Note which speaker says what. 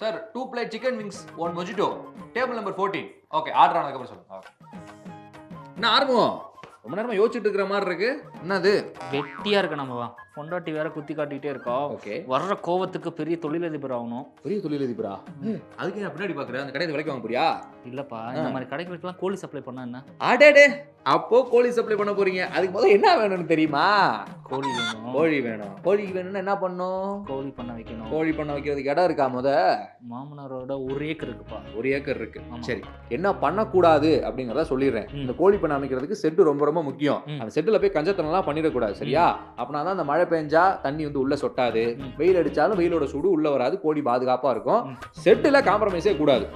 Speaker 1: Sir 2 plate chicken wings, 1 mojito, table number 14. Okay, order ஆனதுக்கு அப்புறம் சொல்லுங்க. ஓகே. என்ன ஆர்வம்? ரொம்ப நேரமா யோசிச்சுட்டு இருக்கிற மாதிரி இருக்கு. என்னது?
Speaker 2: வெட்டியா இருக்க நம்ம பொண்டாட்டி வேற குத்தி காட்டிட்டே இருக்கா.
Speaker 1: ஓகே.
Speaker 2: வர்ற கோவத்துக்கு பெரிய தொழிலதிபர் ஆகணும்.
Speaker 1: பெரிய தொழிலதிபரா? அதுக்கு நான் பின்னாடி பாக்குறேன். அந்த கடையை விலைக்கு வாங்க போறியா?
Speaker 2: இல்லப்பா, இந்த மாதிரி கடைகளுக்கெல்லாம் கோழி சப்ளை பண்ணா என்ன?
Speaker 1: அடடே, அப்போ கோழி சப்ளை பண்ண போறீங்க. அதுக்கு முதல்ல என்ன வேணும்னு தெரியுமா?
Speaker 2: கோழி வேணும்.
Speaker 1: கோழி வேணும். கோழிக்கு வேணும்னா என்ன பண்ணும்?
Speaker 2: கோழி பண்ண வைக்கணும்.
Speaker 1: கோழி பண்ண வைக்கிறதுக்கு இடம் இருக்கா?
Speaker 2: மாமனாரோட 1 ஏக்கர் இருக்குப்பா.
Speaker 1: 1 ஏக்கர் இருக்கு. சரி, என்ன பண்ணக்கூடாது அப்படிங்கறத சொல்லிடுறேன். இந்த கோழி பண்ண அமைக்கிறதுக்கு செட்டு ரொம்ப ரொம்ப முக்கியம். அந்த செட்டுல போய் கஞ்சத்தனம்லாம் பண்ணிடக்கூடாது, சரியா? அப்படின்னா தான் அந்த மழை பெஞ்சா தண்ணி வந்து உள்ள சொட்டாது, வெயில் அடிச்சாலும் வெயிலோட சூடு உள்ள வராது, கோழி பாதுகாப்பா இருக்கும். செட்டுல காம்ப்ரமைஸே கூடாது.